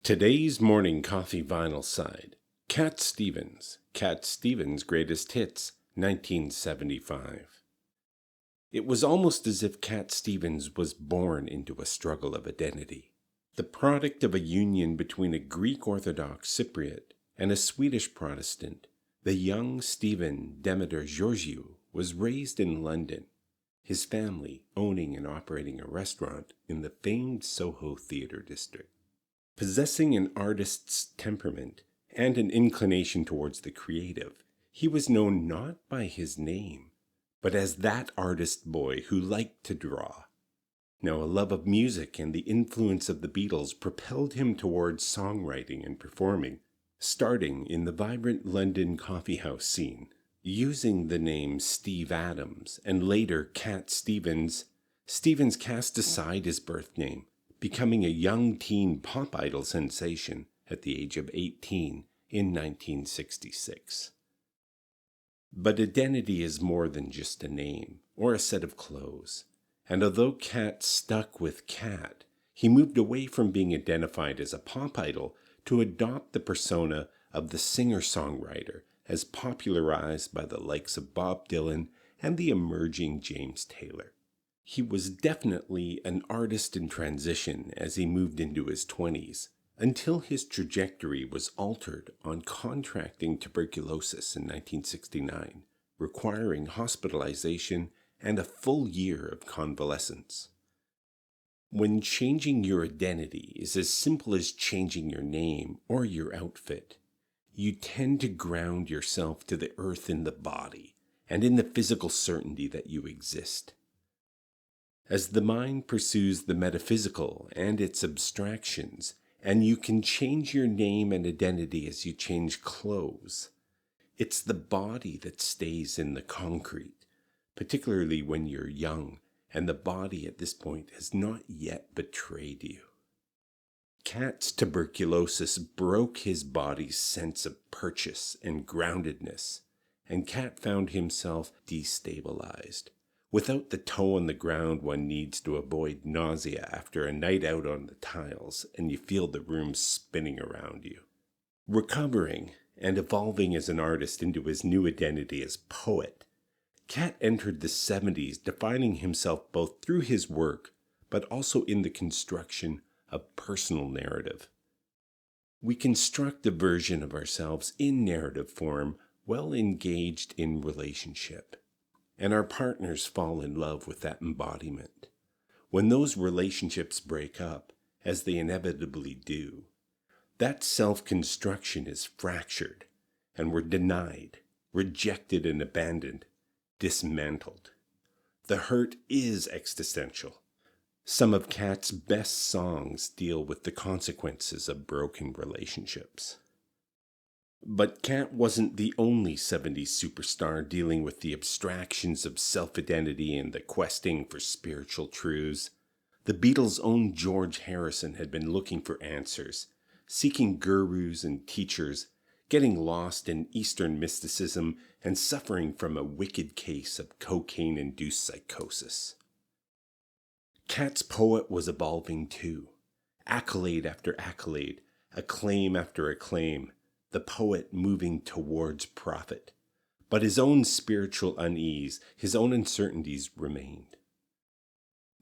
Today's morning coffee vinyl side. Cat Stevens, Greatest Hits, 1975. It was almost as if Cat Stevens was born into a struggle of identity. The product of a union between a Greek Orthodox Cypriot and a Swedish Protestant, the young Steven Demeter Georgiou was raised in London, his family owning and operating a restaurant in the famed SoHo theater district. Possessing an artist's temperament and an inclination towards the creative, he was known not by his name, but as that artist boy who liked to draw. Now, a love of music and the influence of the Beatles propelled him towards songwriting and performing, starting in the vibrant London coffeehouse scene. Using the name Steve Adams and later Cat Stevens, Stevens cast aside his birth name, becoming a young teen pop idol sensation at the age of 18 in 1966. But identity is more than just a name or a set of clothes, and although Cat stuck with Cat, he moved away from being identified as a pop idol to adopt the persona of the singer-songwriter as popularized by the likes of Bob Dylan and the emerging James Taylor. He was definitely an artist in transition as he moved into his 20s, until his trajectory was altered on contracting tuberculosis in 1969, requiring hospitalization and a full year of convalescence. When changing your identity is as simple as changing your name or your outfit, you tend to ground yourself to the earth in the body and in the physical certainty that you exist. As the mind pursues the metaphysical and its abstractions, and you can change your name and identity as you change clothes, it's the body that stays in the concrete, particularly when you're young and the body at this point has not yet betrayed you. Cat's tuberculosis broke his body's sense of purchase and groundedness, and Cat found himself destabilized. Without the toe on the ground one needs to avoid nausea after a night out on the tiles and you feel the room spinning around you. Recovering and evolving as an artist into his new identity as poet, Cat entered the 70s defining himself both through his work but also in the construction of personal narrative. We construct a version of ourselves in narrative form while engaged in relationship. And our partners fall in love with that embodiment. When those relationships break up, as they inevitably do, that self-construction is fractured, and we're denied, rejected and abandoned, dismantled. The hurt is existential. Some of Cat's best songs deal with the consequences of broken relationships. But Cat wasn't the only 70s superstar dealing with the abstractions of self-identity and the questing for spiritual truths. The Beatles' own George Harrison had been looking for answers, seeking gurus and teachers, getting lost in Eastern mysticism and suffering from a wicked case of cocaine-induced psychosis. Cat's poet was evolving too. Accolade after accolade, acclaim after acclaim, the poet moving towards profit. But his own spiritual unease, his own uncertainties remained.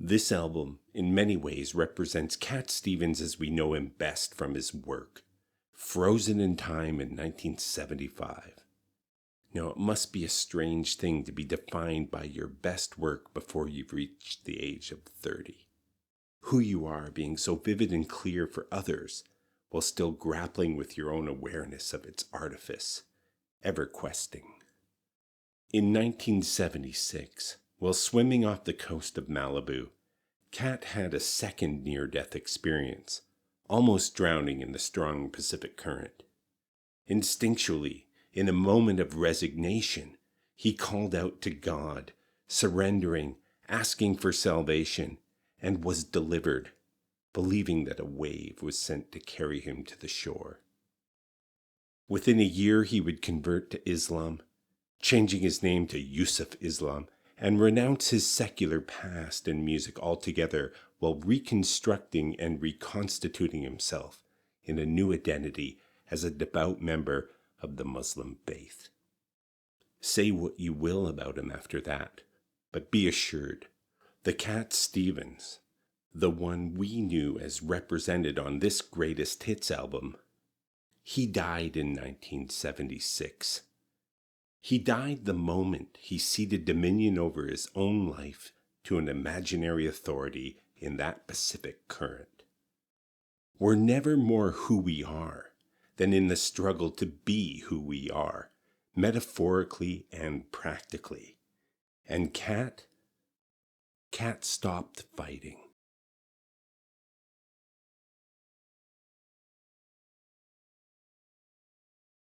This album, in many ways, represents Cat Stevens as we know him best from his work, frozen in time in 1975. Now, it must be a strange thing to be defined by your best work before you've reached the age of 30. Who you are being so vivid and clear for others, while still grappling with your own awareness of its artifice, ever questing. In 1976, while swimming off the coast of Malibu, Cat had a second near-death experience, almost drowning in the strong Pacific current. Instinctually, in a moment of resignation, he called out to God, surrendering, asking for salvation, and was delivered, believing that a wave was sent to carry him to the shore. Within a year, he would convert to Islam, changing his name to Yusuf Islam, and renounce his secular past and music altogether while reconstructing and reconstituting himself in a new identity as a devout member of the Muslim faith. Say what you will about him after that, but be assured, the Cat Stevens, the one we knew as represented on this greatest hits album, he died in 1976. He died the moment he ceded dominion over his own life to an imaginary authority in that Pacific current. We're never more who we are than in the struggle to be who we are, metaphorically and practically. And Cat stopped fighting.